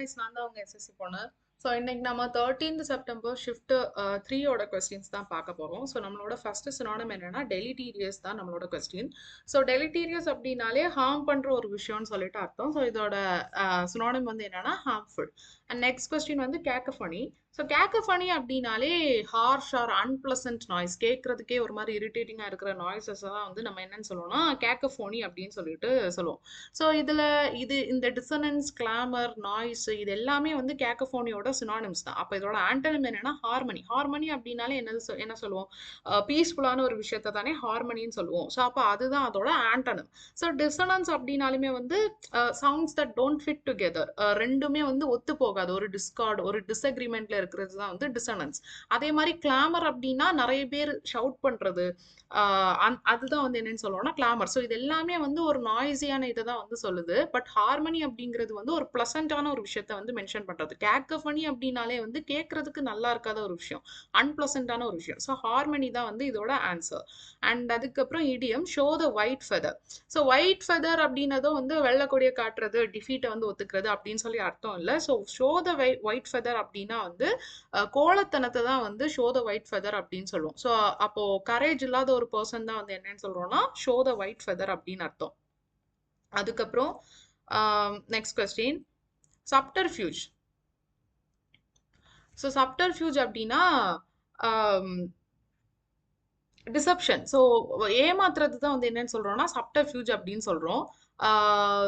நான் தான் உங்க எஸ்எஸ்சி பொண்ணு. ஸோ இன்னைக்கு நம்ம 13th செப்டம்பர் ஷிஃப்ட் 3யோட கொஸ்டின்ஸ் தான் பார்க்க போகிறோம். ஸோ நம்மளோட ஃபர்ஸ்ட் சினானிம் என்னன்னா டெலிட்டீரியஸ் தான் நம்மளோட கொஸ்டின். ஸோ டெலிட்டீரியஸ் அப்படின்னாலே ஹார்ம் பண்ணுற ஒரு விஷயம்னு சொல்லிட்டு அர்த்தம். ஸோ இதோட சினானிம் வந்து என்னன்னா ஹார்ம்ஃபுல். அண்ட் நெக்ஸ்ட் கொஸ்டின் வந்து கேக்கஃபனி. ஸோ கேக்கஃபனி அப்படின்னாலே ஹார்ஷ் ஆர் அன்பிளசன்ட் நாய்ஸ், கேட்கறதுக்கே ஒரு மாதிரி இரிட்டேட்டிங்காக இருக்கிற நாய்ஸஸ் தான் வந்து நம்ம என்னன்னு சொல்லுவோம்னா கேக்கஃபோனி அப்படின்னு சொல்லிட்டு சொல்லுவோம். ஸோ இந்த டிசனன்ஸ், கிளாமர், நாய்ஸ் இது எல்லாமே வந்து கேக்கஃபோனியோட சினானிம்ஸ் தான். அப்போ இதோட ஆண்டனிம் என்னன்னா ஹார்மனி. ஹார்மனி அப்படின்னாலே என்ன சொல்லுவோம்? பீஸ்ஃபுல்லான ஒரு விஷயத்த தானே ஹார்மனின்னு சொல்லுவோம். ஸோ அப்போ அதுதான் அதோட ஆண்டனிம். ஸோ டிசனன்ஸ் அப்படின்னாலுமே வந்து sounds that don't fit together, ரெண்டுமே வந்து ஒத்து போகாது, ஒரு டிஸ்கார்ட், ஒரு டிஸ்அக்ரிமெண்ட்ல இருக்கிறது தான் வந்து டிசனன்ஸ். அதே மாதிரி கிளாமர் அப்படின்னா நிறைய பேர் ஷவுட் பண்றது, அதுதான் வந்து என்னன்னு சொல்லுவோம்னா கிளாமர். ஸோ இது எல்லாமே வந்து ஒரு நாய்ஸியான இதை தான் வந்து சொல்லுது. பட் ஹார்மனி அப்படிங்கிறது வந்து ஒரு பிளசண்டான ஒரு விஷயத்த வந்து மென்ஷன் பண்றது. கேக்கஃபனி அப்படின்னாலே வந்து கேட்கறதுக்கு நல்லா இருக்காத ஒரு விஷயம், அன்பிளசண்டான ஒரு விஷயம். ஸோ ஹார்மனி தான் வந்து இதோட ஆன்சர். அண்ட் அதுக்கப்புறம் idiom show the white feather. So white feather அப்படின்னதும் வந்து வெள்ளை காட்டுறது, டிஃபீட்டை வந்து ஒத்துக்கிறது அப்படின்னு சொல்லி அர்த்தம் இல்லை. So show the white feather அப்படின்னா வந்து கோலத்தனத்தை தான் வந்து ஷோ த ஒயிட் ஃபெதர் அப்படின்னு சொல்லுவோம். ஸோ அப்போ கரேஜ் இல்லாத ஒரு பர்சன் தான் வந்து என்னன்னு சொல்றோம்னா ஷோ த ஒயிட் ஃபெதர் அப்படின்னு அர்த்தம். அதுக்கப்புறம் நெக்ஸ்ட் கொஸ்டின் சப்டர்ஃபியூஜ். ஸோ சப்டர்ஃபியூஜ் அப்படின்னா டிசப்ஷன். ஸோ ஏமாத்துறது தான் வந்து என்னன்னு சொல்றோம்னா சப்டர்ஃபியூஜ் அப்படின்னு சொல்றோம்.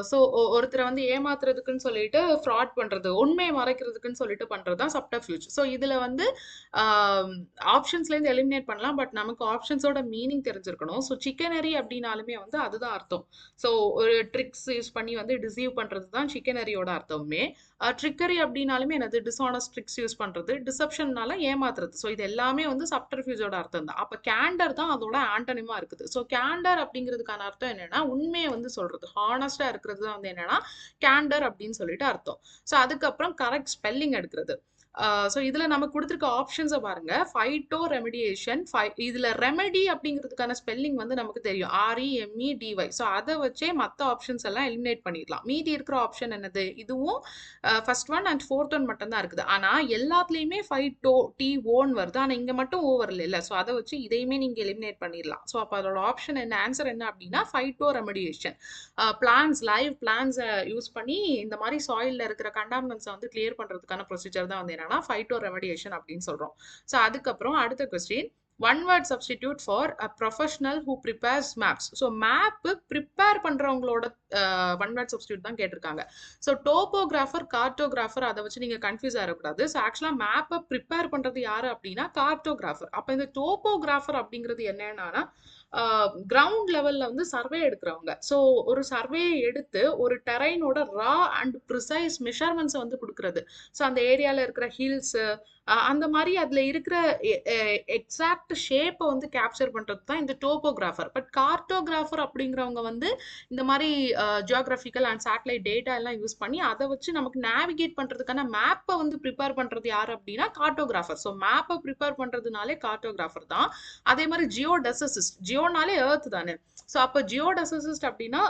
ஸோ ஒருத்தரை வந்து ஏமாத்துறதுக்குன்னு சொல்லிட்டு ஃப்ராட் பண்றது, உண்மையை மறைக்கிறதுக்குன்னு சொல்லிட்டு பண்றது தான் சப்டர்ஃபியூஜ். ஸோ இதுல வந்து ஆப்ஷன்ஸ்ல இருந்து எலிமினேட் பண்ணலாம், பட் நமக்கு ஆப்ஷன்ஸோட மீனிங் தெரிஞ்சிருக்கணும். ஸோ சிக்கனரி அப்படின்னாலுமே வந்து அதுதான் அர்த்தம். ஸோ ஒரு ட்ரிக்ஸ் யூஸ் பண்ணி வந்து டிசீவ் பண்றது தான் சிக்கனரியோட அர்த்தமே. ட்ரிக்கரி அப்படின்னாலுமே என்னது டிஸ்ஆனஸ்ட் ட்ரிக்ஸ் யூஸ் பண்றது, டிசப்ஷன்னால ஏமாத்துறது. ஸோ இது எல்லாமே வந்து சப்டர்ஃபியூஜோட அர்த்தம் தான். அப்போ கேண்டர் தான் அதோட ஆண்டனிமா இருக்குது. ஸோ கேண்டர் அப்படிங்கிறதுக்கான அர்த்தம் என்னன்னா உண்மையை வந்து சொல்றது, ஹானஸ்டா இருக்கிறது தான் வந்து என்னன்னா கேண்டர் அப்படின்னு சொல்லிட்டு அர்த்தம். ஸோ அதுக்கப்புறம் கரெக்ட் ஸ்பெல்லிங் எடுக்கிறது. ஸோ இதில் நம்ம கொடுத்துருக்க ஆப்ஷன்ஸை பாருங்க. Phyto remediation. இதில் ரெமெடி அப்படிங்கிறதுக்கான ஸ்பெல்லிங் வந்து நமக்கு தெரியும், REMEDY. ஸோ அதை வச்சே மற்ற ஆப்ஷன்ஸ் எல்லாம் எலிமினேட் பண்ணிடலாம். மீதி இருக்கிற ஆப்ஷன் என்னது? இதுவும் first one and fourth one மட்டும் தான் இருக்குது. ஆனால் எல்லாத்துலேயுமே ஃபைட்டோ TOன்னு வருது, ஆனால் இங்கே மட்டும் ஓ வரல இல்லை. ஸோ அதை வச்சு இதையுமே நீங்கள் எலிமினேட் பண்ணிடலாம். ஸோ அப்போ அதோட ஆப்ஷன் என்ன, ஆன்சர் என்ன அப்படின்னா ஃபைட்டோ ரெமிடியேஷன். பிளான்ஸ், லைவ் பிளான்ஸை யூஸ் பண்ணி இந்த மாதிரி சாயிலில் இருக்கிற கண்டாமினன்ஸை வந்து கிளியர் பண்ணுறதுக்கான ப்ரொசீஜர் தான் வந்து என்னன்னா ஃபைட்டோ ரெமிடியேஷன் அப்படின்னு சொல்கிறோம். ஸோ அதுக்கப்புறம் அடுத்த question, one word substitute for a professional who prepares maps. So map prepare பண்ணுறவங்களோட ஒன் வேர்ட் சப்ஸ்டியூட் தான் கேட்டிருக்காங்க. ஸோ டோபோகிராஃபர், கார்டோகிராஃபர், அதை வச்சு நீங்கள் கன்ஃபியூஸ் ஆகக்கூடாது. ஸோ ஆக்சுவலாக மேப்பை ப்ரிப்பேர் பண்ணுறது யாரு அப்படின்னா கார்டோகிராஃபர். அப்போ இந்த டோபோகிராஃபர் அப்படிங்கிறது என்னன்னா கிரவுண்ட் லெவலில் வந்து சர்வே எடுக்கிறவங்க. ஸோ ஒரு சர்வே எடுத்து ஒரு டெரைனோட ரா அண்ட் ப்ரிசைஸ் மெஷர்மெண்ட்ஸை வந்து கொடுக்குறது. ஸோ அந்த ஏரியாவில் இருக்கிற ஹில்ஸு, அந்த மாதிரி அதில் இருக்கிற எக்ஸாக்ட் ஷேப்பை வந்து கேப்சர் பண்ணுறது தான் இந்த டோபோகிராஃபர். பட் கார்டோகிராஃபர் அப்படிங்கிறவங்க வந்து இந்த மாதிரி ஜியோகிராஃபிக்கல் அண்ட் சேட்டலைட் டேட்டா எல்லாம் யூஸ் பண்ணி அதை வச்சு நமக்கு நேவிகேட் பண்ணுறதுக்கான மேப்பை வந்து ப்ரிப்பேர் பண்ணுறது யார் அப்படின்னா கார்டோகிராஃபர். ஸோ மேப்பை ப்ரிப்பேர் பண்ணுறதுனாலே கார்டோகிராஃபர் தான். அதே மாதிரி ஜியோடெசிஸ்ட், ஜியோனாலே எர்த் தானே. ஸோ அப்போ ஜியோடெசிஸ்ட் அப்படின்னா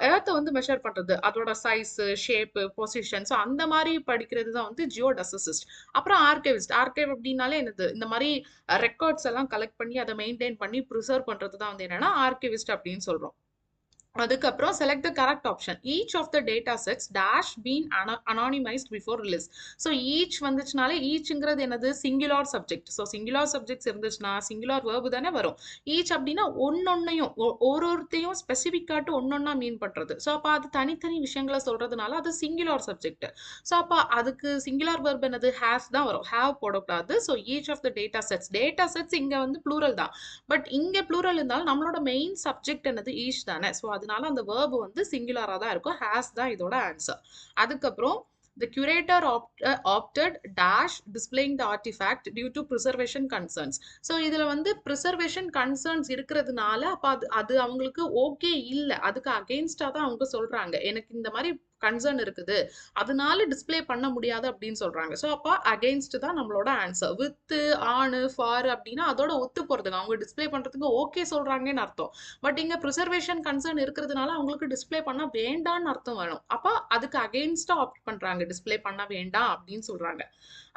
எர்த்தை வந்து மெஷர் பண்றது, அதோட சைஸ், ஷேப்பு, பொசிஷன். ஸோ அந்த மாதிரி படிக்கிறது தான் வந்து ஜியோடெசிஸ்ட். அப்புறம் ஆர்கைவிஸ்ட். ஆர்கைவ் அப்படின்னாலே என்னது, இந்த மாதிரி ரெக்கார்ட்ஸ் எல்லாம் கலெக்ட் பண்ணி அதை மெயின்டைன் பண்ணி ப்ரிசர்வ் பண்றது தான் வந்து என்னன்னா ஆர்கைவிஸ்ட் அப்படின்னு சொல்றோம். அதுக்கப்புறம் select the correct option. Each of the data sets dash been anonymised before release. So each வந்துச்சுனாலே, ஈச்ங்கிறது என்னது, singular subject. So singular subjects இருந்துச்சுன்னா சிங்குலார் வேர்பு தானே வரும். ஈச் அப்படின்னா ஒன்னொன்னையும், ஒருத்தையும் ஸ்பெசிஃபிக்காட்டு ஒன்னொன்னா மீன் பண்றது. ஸோ அப்போ அது தனித்தனி விஷயங்களை சொல்றதுனால அது சிங்குலார் சப்ஜெக்ட். ஸோ அப்போ அதுக்கு சிங்குலார் வேர்ப் என்னது, ஹேஸ் தான் வரும், ஹேவ் போடக்கூடாது. So each of the data sets இங்க வந்து ப்ளூரல் தான். பட் இங்க ப்ளூரல் இருந்தாலும் நம்மளோட மெயின் சப்ஜெக்ட் என்னது, ஈச் தானே. ஸோ அதனால அந்த வேர்பு வந்து சிங்குலரா தான் இருக்கும். ஹேஸ் தான் இதோட ஆன்சர். அதுக்கப்புறம் the curator opted dash displaying the artifact due to preservation concerns. So இதுல வந்து preservation concerns இருக்கிறதுனால அப்ப அது அவங்களுக்கு ஓகே இல்லை, அதுக்கு அகெயின்ஸ்டா தான் அவங்க சொல்றாங்க. எனக்கு இந்த மாதிரி கன்சர்ன் இருக்குது, அதனால டிஸ்ப்ளே பண்ண முடியாது அப்படின்னு சொல்றாங்க. ஸோ அப்ப அகைன்ஸ்ட் தான் நம்மளோட ஆன்சர். வித், ஆன், ஃபார் அப்படின்னா அதோட ஒத்து போறதுங்க. அவங்க டிஸ்ப்ளே பண்றதுக்கு ஓகே சொல்றாங்கன்னு அர்த்தம். பட் இங்க ப்ரிசர்வேஷன் கன்சர்ன் இருக்கிறதுனால அவங்களுக்கு டிஸ்ப்ளே பண்ண வேண்டாம்னு அர்த்தம் வேணும். அப்ப அதுக்கு அகைன்ஸ்டா ஆப்ட் பண்றாங்க, டிஸ்ப்ளே பண்ண வேண்டாம் அப்படின்னு சொல்றாங்க.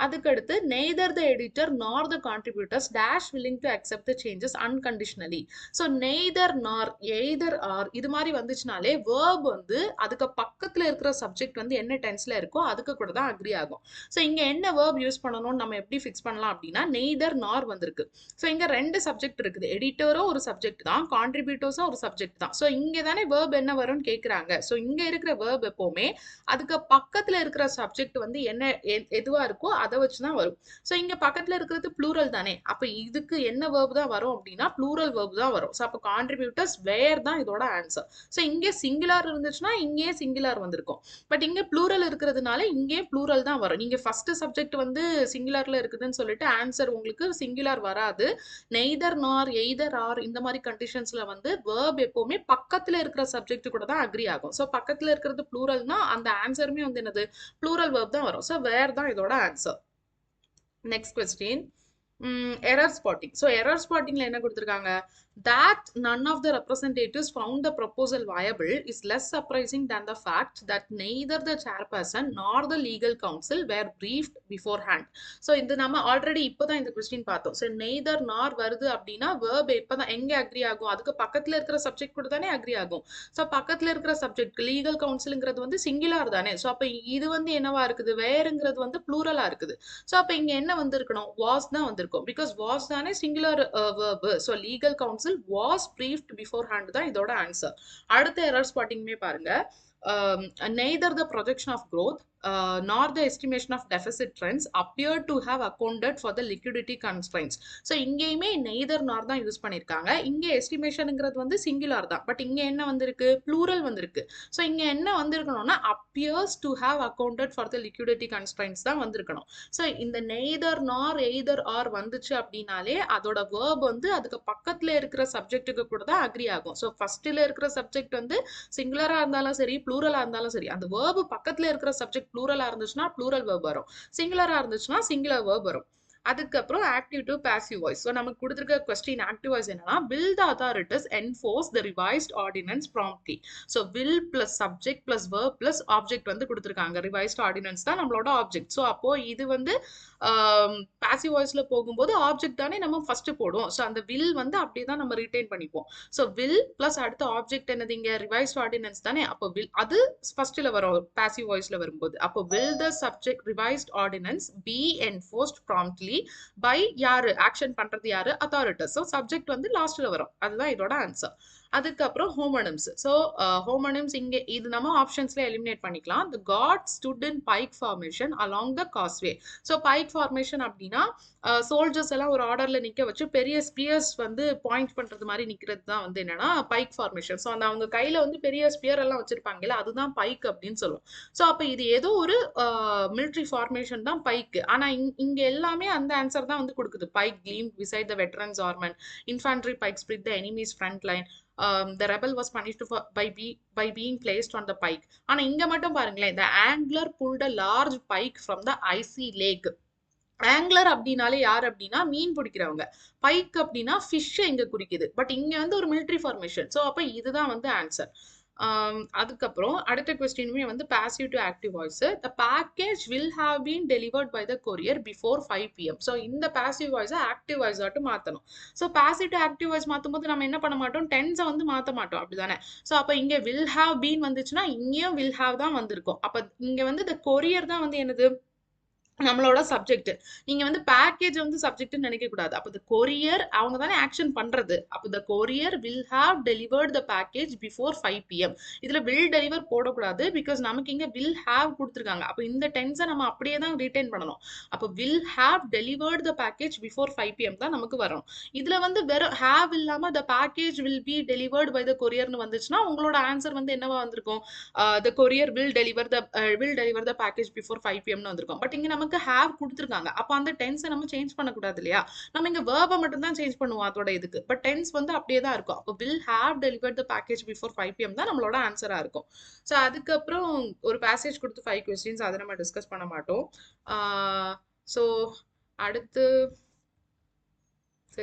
அதுக்கடுத்து neither the editor nor the contributors dash willing to accept the changes unconditionally. So neither nor, either or இது மாதிரி வந்துச்சுனாலே verb வந்து அதுக்கு பக்கத்துல இருக்கிற சப்ஜெக்ட் வந்து என்ன டென்ஸ்ல இருக்கோ அதுக்கு கூட தான் அக்ரி ஆகும். ஸோ இங்க என்ன verb யூஸ் பண்ணணும்னு நம்ம எப்படி ஃபிக்ஸ் பண்ணலாம் அப்படின்னா neither nor வந்திருக்கு. ஸோ இங்க ரெண்டு சப்ஜெக்ட் இருக்குது. எடிட்டரும் ஒரு சப்ஜெக்ட் தான், கான்ட்ரிபியூட்டர்ஸும் ஒரு சப்ஜெக்ட் தான். ஸோ இங்க தானே verb என்ன வரும்னு கேட்குறாங்க. ஸோ இங்க இருக்கிற verb எப்பவுமே அதுக்கு பக்கத்துல இருக்கிற சப்ஜெக்ட் வந்து என்ன எதுவா இருக்கோ அதை வச்சுதான் வரும். ஸோ இங்க பக்கத்துல இருக்கிறது ப்ளூரல் தானே, அப்ப இதுக்கு என்ன வேர்ப் தான் வரும் அப்படின்னா ப்ளூரல் வேர்ப் தான் வரும். ஸோ அப்போ கான்ட்ரிபியூட்டர்ஸ் வேர் தான் இதோட ஆன்சர். ஸோ இங்கே சிங்குலார் இருந்துச்சுன்னா இங்கே சிங்குலார் வந்திருக்கும். பட் இங்கே ப்ளூரல் இருக்கிறதுனால இங்கே ப்ளூரல் தான் வரும். நீங்க ஃபர்ஸ்ட் சப்ஜெக்ட் வந்து சிங்குலார்ல இருக்குதுன்னு சொல்லிட்டு ஆன்சர் உங்களுக்கு சிங்குலார் வராது. நெய்தர் நார், எய்தர் ஆர் இந்த மாதிரி கண்டிஷன்ஸ்ல வந்து வேர்ப் எப்பவுமே பக்கத்துல இருக்கிற சப்ஜெக்ட் கூட தான் அக்ரி ஆகும். ஸோ பக்கத்துல இருக்கிறது ப்ளூரல்னா அந்த ஆன்சருமே வந்து என்னது ப்ளூரல் வேர்ப் தான் வரும். ஸோ வேர் தான் இதோட answer. Next question. Error spotting. So error spottingல என்ன கொடுத்திருக்காங்க? That none of the representatives found the proposal viable is less surprising than the fact that neither the chairperson nor the legal counsel were briefed beforehand. So இது நம்ம already இப்போதான் இந்த question பார்த்தோம். So neither nor வருது அப்படின்னா verb இப்போதான் எங்க agri ஆகும்? அதுக்கு பக்கத்துல இருக்கிற சப்ஜெக்ட் கூட தானே அக்ரி ஆகும். ஸோ பக்கத்துல இருக்கிற சப்ஜெக்ட் லீகல் கவுன்சிலுங்கிறது வந்து சிங்குலார் தானே. ஸோ அப்போ இது வந்து என்னவா இருக்குது? வேறுங்கிறது வந்து ப்ளூரலா இருக்குது. ஸோ அப்போ இங்க என்ன வந்திருக்கணும்? வாஸ் தான் வந்திருக்கும். பிகாஸ் வாஸ் தானே singular verb. So legal council was briefed beforehand தான் இதோட ஆன்சர். அடுத்த எரர் ஸ்பாட்டிங்மே பாருங்க. Neither the projection of growth nor the estimation of deficit trends appear to have accounted for the liquidity constraints. So இங்கேயுமே neither nor தான் use பண்ணியிருக்காங்க. இங்கே எஸ்டிமேஷனுங்கிறது வந்து singular தான். பட் இங்கே என்ன வந்திருக்கு? ப்ளூரல் வந்திருக்கு. ஸோ இங்கே என்ன வந்திருக்கணும்னா appears to have accounted for the liquidity constraints தான் வந்திருக்கணும். ஸோ இந்த neither nor, either or வந்துச்சு அப்படின்னாலே அதோட verb வந்து அதுக்கு பக்கத்துல இருக்கிற சப்ஜெக்ட்டுக்கு கூட தான் அக்ரி ஆகும். ஸோ ஃபர்ஸ்ட்ல இருக்கிற சப்ஜெக்ட் வந்து சிங்குலரா இருந்தாலும் சரி, ப்ளூரலா இருந்தாலும் சரி, அந்த verb பக்கத்துல இருக்கிற சப்ஜெக்ட் ப்ளூரலா இருந்துச்சுன்னா ப்ளூரல் verb வரும், சிங்குலரா இருந்துச்சுன்னா சிங்குலர் verb வரும். அதுக்கப்புறம் active to passive voice. So நமக்கு கொடுத்துருக்க கொஸ்டின் ஆக்டிவ் வாய்ஸ் என்னன்னா will the authorities enforce the revised ordinance promptly. So will plus subject plus verb plus object வந்து கொடுத்துருக்காங்க. revised ordinance தான் நம்மளோட ஆப்ஜெக்ட். ஸோ அப்போ இது வந்து பாசிவ் வாய்ஸ்ல போகும்போது ஆப்ஜெக்ட் தானே நம்ம ஃபர்ஸ்ட் போடுவோம். ஸோ அந்த will வந்து அப்படியே தான் நம்ம ரிட்டைன் பண்ணிப்போம். ஸோ will plus அடுத்த ஆப்ஜெக்ட் என்னது? இங்க revised ordinance தானே. அப்போ will அது ஃபர்ஸ்ட்ல வரும் பாசிவ் வாய்ஸ்ல வரும்போது. அப்போ will the subject revised ordinance be enforced promptly by யாரு ஆக்ஷன் பண்றது? யாரு? அத்தாரிட்டீஸ். ஸோ சப்ஜெக்ட் வந்து லாஸ்ட்ல வரும். அதுதான் இதோட ஆன்சர். அதுக்கப்புறம் ஹோமோனிம்ஸ். ஸோ ஹோமோனிம்ஸ் இங்கே இது நம்ம ஆப்ஷன்ஸ்ல எலிமினேட் பண்ணிக்கலாம். the god stood in pike formation along the causeway. So bike formation அப்படின்னா சோல்ஜர்ஸ் எல்லாம் ஒரு ஆர்டர்ல நிக்க வச்சு பெரிய ஸ்பியர்ஸ் வந்து பாயிண்ட் பண்றது மாதிரி நிக்கிறது தான் வந்து என்னன்னா பைக் ஃபார்மேஷன். ஸோ அந்த அவங்க கையில வந்து பெரிய ஸ்பியர் எல்லாம் வச்சிருப்பாங்கல்ல, அதுதான் பைக் அப்படின்னு சொல்லுவோம். ஸோ அப்ப இது ஏதோ ஒரு மிலிட்ரி ஃபார்மேஷன் தான் பைக். ஆனா இங்க எல்லாமே அந்த ஆன்சர் தான் வந்து கொடுக்குது. Bike gleam beside the veterans armament, infantry pike split the enemy's front line, the rebel was punished by being placed on the pike. ஆனா இங்க மட்டும் பாருங்களேன், the angler pulled a large pike from the icy lake. Angler அப்படின்னாலே யார் அப்படின்னா மீன் பிடிக்கிறவங்க, bike அப்படின்னா fish இங்க குறிக்குது. பட் இங்க வந்து ஒரு மிலிட்ரி ஃபார்மேஷன். ஸோ அப்ப இதுதான் வந்து ஆன்சர். அதுக்கப்புறம் அடுத்த கொஸ்டினுமே வந்து passive to active voice. The package will have been delivered by the courier before 5 PM. So இந்த பாசிவ் வாய்ஸை ஆக்டிவ் வாய்ஸ் ஆட்டு மாற்றணும். So passive to active voice மாற்றும் போது நம்ம என்ன பண்ண மாட்டோம்? டென்ஸை வந்து மாற்ற மாட்டோம், அப்படிதானே. ஸோ அப்போ இங்கே வில் ஹாவ் பீன் வந்துச்சுன்னா இங்கேயும் வில் ஹாவ் தான் வந்திருக்கும். அப்போ இங்கே வந்து த கொரியர் தான் வந்து என்னது? நம்மளோட சப்ஜெக்ட். நீங்க வந்து பேக்கேஜ் வந்து சப்ஜெக்ட்னு நினைக்க கூடாது. அப்போ த கொரியர் அவங்க தானே ஆக்ஷன் பண்றது. அப்போ த courier will have delivered the package before 5 PM. இதுல வில் டெலிவர் போடக்கூடாது. பிகாஸ் நமக்கு இங்க வில் ஹாவ் கொடுத்துருக்காங்க. அப்போ இந்த டென்ஸை நம்ம அப்படியே தான் ரீடைன் பண்ணணும். அப்போ will have delivered the package before 5 PM தான் நமக்கு வரும். இதுல வந்து வெறும் ஹாவ் இல்லாம the package will be delivered by the கொரியர்னு வந்துச்சுன்னா உங்களோட ஆன்சர் வந்து என்னவா வந்திருக்கும்? The courier will deliver the package before 5 PM வந்திருக்கும். பட் இங்க நமக்கு நமக்கு ஹேவ் கொடுத்துருக்காங்க. அப்போ அந்த டென்ஸை நம்ம சேஞ்ச் பண்ணக்கூடாது இல்லையா? நம்ம இங்க வேர்பை மட்டும் தான் சேஞ்ச் பண்ணுவோம் அதோட இதுக்கு. பட் டென்ஸ் வந்து அப்படியே தான் இருக்கும். அப்போ will have delivered the package before 5 PM தான் நம்மளோட ஆன்சரா இருக்கும். ஸோ அதுக்கப்புறம் ஒரு பேசேஜ் கொடுத்து 5 கொஸ்டின்ஸ், அதை நம்ம டிஸ்கஸ் பண்ண மாட்டோம். ஸோ அடுத்து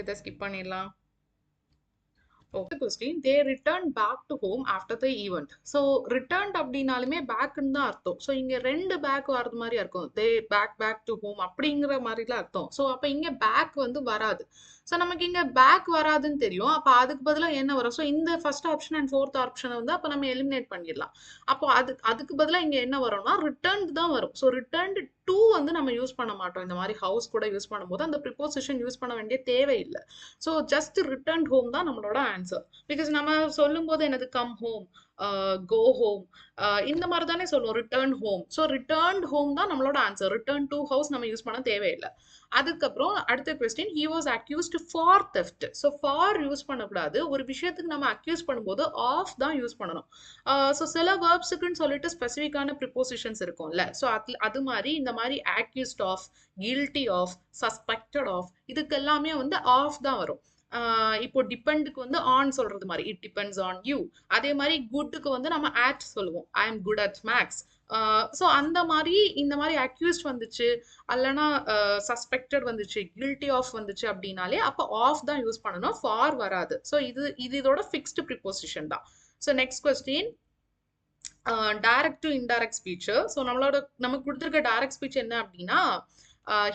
இதை ஸ்கிப் பண்ணிடலாம். Okay, question. They returned back to home after the event. So returned அப்படினாலுமே பேக்னு தான் அர்த்தம். ஸோ இங்க ரெண்டு பேக் வரது மாதிரி இருக்கும். They back to home அப்படிங்கிற மாதிரிலாம் அர்த்தம். ஸோ அப்ப இங்க பேக் வந்து வராது. ஸோ நமக்கு இங்க பேக் வராதுன்னு தெரியும். அப்ப அதுக்கு பதிலாக என்ன வரும்? ஸோ இந்த ஃபர்ஸ்ட் ஆப்ஷன் அண்ட் ஃபோர்த் ஆப்ஷனை வந்து அப்ப நம்ம எலிமினேட் பண்ணிடலாம். அப்போ அதுக்கு பதிலாக இங்க என்ன வரும்னா ரிட்டர்ன்ட் தான் வரும். ஸோ ரிட்டர்ன்ட் டு வந்து நம்ம யூஸ் பண்ண மாட்டோம். இந்த மாதிரி ஹவுஸ் கூட யூஸ் பண்ணும்போது அந்த ப்ரிப்போசிஷன் யூஸ் பண்ண வேண்டிய தேவையில்லை. ஸோ ஜஸ்ட் ரிட்டர்ன் ஹோம் தான் நம்மளோட ஆன்சர். பிகாஸ் நம்ம சொல்லும் போது என்னது கம் ஹோம், கோ ஹோம், இந்த மாதிரி தானே சொல்லுவோம் return home. So return home தான் நம்மளோட ஆன்சர். ரிட்டர்ன் டு ஹவுஸ் நம்ம யூஸ் பண்ண தேவையில்லை. அதுக்கப்புறம் அடுத்த question, he was accused for theft. So for use பண்ணக்கூடாது. ஒரு விஷயத்துக்கு நம்ம அக்யூஸ் பண்ணும்போது ஆஃப் தான் யூஸ் பண்ணணும். ஸோ சில வேர்ப்ஸுக்குன்னு சொல்லிட்டு ஸ்பெசிஃபிக்கான ப்ரிப்போசிஷன்ஸ் இருக்கும்ல. ஸோ அது மாதிரி இந்த மாதிரி accused of, guilty of, suspected of, இதுக்கு எல்லாமே வந்து ஆஃப் தான் வரும். இப்போ டிபெண்டுக்கு வந்து ஆன் சொல்றது மாதிரி இட் டிபெண்ட்ஸ் ஆன் யூ. அதே மாதிரி குட்டுக்கு வந்து நம்ம அட் சொல்லுவோம், I am good at maths. So அந்த மாதிரி இந்த மாதிரி அக்யூஸ்ட் வந்துச்சு, அல்லனா சஸ்பெக்டட் வந்துச்சு, கில்ட்டி ஆஃப் வந்துச்சு அப்படின்னாலே அப்போ ஆஃப் தான் யூஸ் பண்ணணும், ஃபார் வராது. ஸோ இது இதோட ஃபிக்ஸ்டு ப்ரிப்போசிஷன் தான். So next question, direct to indirect speech. So நமக்கு கொடுத்துருக்க டைரக்ட் ஸ்பீச் என்ன அப்படின்னா,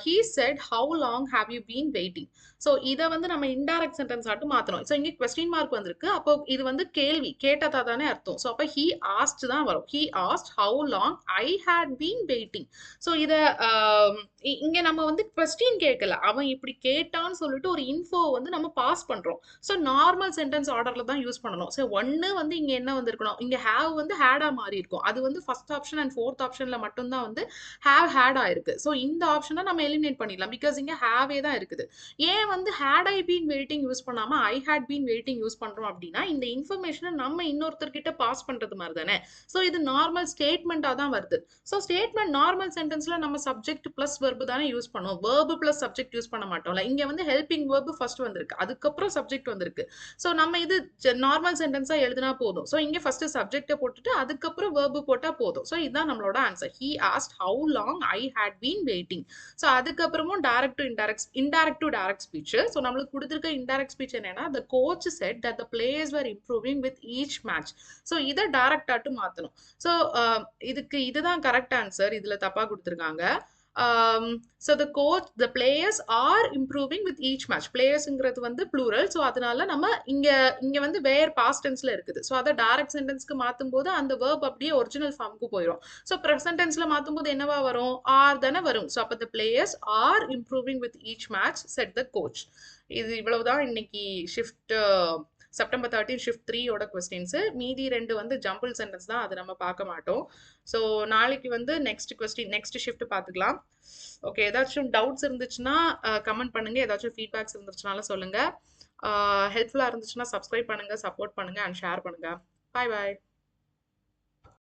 he said how long have you been waiting. So இதை வந்து நம்ம இன்டைரக்ட் சென்டென்ஸ் ஆட்டு மாற்றணும். ஸோ இங்கே கொஸ்டின் மார்க் வந்திருக்கு. அப்போ இது வந்து கேள்வி கேட்டதா தானே அர்த்தம். ஸோ அப்போ he asked தான் வரும். he asked how long I had been waiting. So இதை இங்கே நம்ம வந்து கொஸ்டின் கேட்கல, அவன் இப்படி கேட்டான்னு சொல்லிட்டு ஒரு இன்ஃபோ வந்து நம்ம பாஸ் பண்ணுறோம். ஸோ நார்மல் சென்டென்ஸ் ஆர்டரில் தான் யூஸ் பண்ணணும். ஸோ ஒன்று வந்து இங்கே என்ன வந்திருக்கணும், இங்கே ஹேவ் வந்து ஹேடாக மாறி இருக்கும். அது வந்து ஃபர்ஸ்ட் ஆப்ஷன் அண்ட் ஃபோர்த் ஆப்ஷனில் மட்டும்தான் வந்து ஹேவ் ஹேட் ஆயிருக்கு. ஸோ இந்த ஆப்ஷனை நம்ம எலிமினேட் பண்ணிடலாம். பிகாஸ் இங்கே ஹேவே தான் இருக்குது. ஏன் வந்து had I been waiting use பண்ணாமல் I had been waiting use பண்ணுறோம் அப்படின்னா, இந்த இன்ஃபர்மேஷனை நம்ம இன்னொருத்தர்கிட்ட பாஸ் பண்ணுறது மாதிரி தானே. ஸோ இது நார்மல் ஸ்டேட்மெண்ட்டாக தான் வருது. ஸோ ஸ்டேட்மெண்ட் நார்மல் சென்டென்ஸில் நம்ம சப்ஜெக்ட் ப்ளஸ் வெர்பு தானே யூஸ் பண்ணுவோம், வேர்பு ப்ளஸ் சப்ஜெக்ட் யூஸ் பண்ண மாட்டோம்ல. இங்கே வந்து ஹெல்பிங் வேர்பு ஃபர்ஸ்ட் வந்திருக்கு, அதுக்கப்புறம் சப்ஜெக்ட் வந்திருக்கு. ஸோ நம்ம இது நார்மல் சென்டென்ஸாக எழுதினா போதும். ஸோ இங்கே ஃபர்ஸ்ட் சப்ஜெக்டை போட்டுட்டு அதுக்கப்புறம் வேர்பு போட்டால் போதும். ஸோ இதுதான் நம்மளோட answer. he asked how long I had been waiting. So அதுக்கப்புறமும் direct to direct speech. So நம்மளுக்கு கொடுத்துருக்க இன்டைரக்ட் ஸ்பீச் என்னன்னா, the coach said that the players were improving with each match. So இதை டைரக்டாட்டு மாற்றணும். ஸோ இதுதான் correct answer. இதில் தப்பாக கொடுத்துருக்காங்க. So the players are improving with each match. Playersங்கிறது வந்து plural. ஸோ அதனால நம்ம இங்க வந்து வேர் பாஸ்ட் டென்ஸ்ல இருக்குது. ஸோ அதை டைரக்ட் சென்டென்ஸ்க்கு மாற்றும் போது அந்த வேர்ப் அப்படியே ஒரிஜினல் ஃபார்முக்கு போயிடும். ஸோ ப்ரெசன்ட் டென்ஸ்ல மாற்றும் போது என்னவா வரும், ஆர் தானே வரும். ஸோ அப்போ the players are improving with each match said the coach. இது இவ்வளவுதான் இன்னைக்கு ஷிஃப்ட் செப்டம்பர் 13 ஷிஃப்ட் 3யோட கொஸ்டின்ஸு. மீதி 2 வந்து ஜம்பிள் சென்டென்ஸ் தான், அதை நம்ம பார்க்க மாட்டோம். ஸோ நாளைக்கு வந்து நெக்ஸ்ட் ஷிஃப்ட் பார்த்துக்கலாம். ஓகே, ஏதாச்சும் டவுட்ஸ் இருந்துச்சுன்னா கமெண்ட் பண்ணுங்க. ஏதாச்சும் ஃபீட்பேக்ஸ் இருந்துச்சுனாலும் சொல்லுங்க. ஹெல்ப்ஃபுல்லாக இருந்துச்சுன்னா சப்ஸ்கிரைப் பண்ணுங்க, சப்போர்ட் பண்ணுங்க அண்ட் ஷேர் பண்ணுங்க. பாய் பாய்.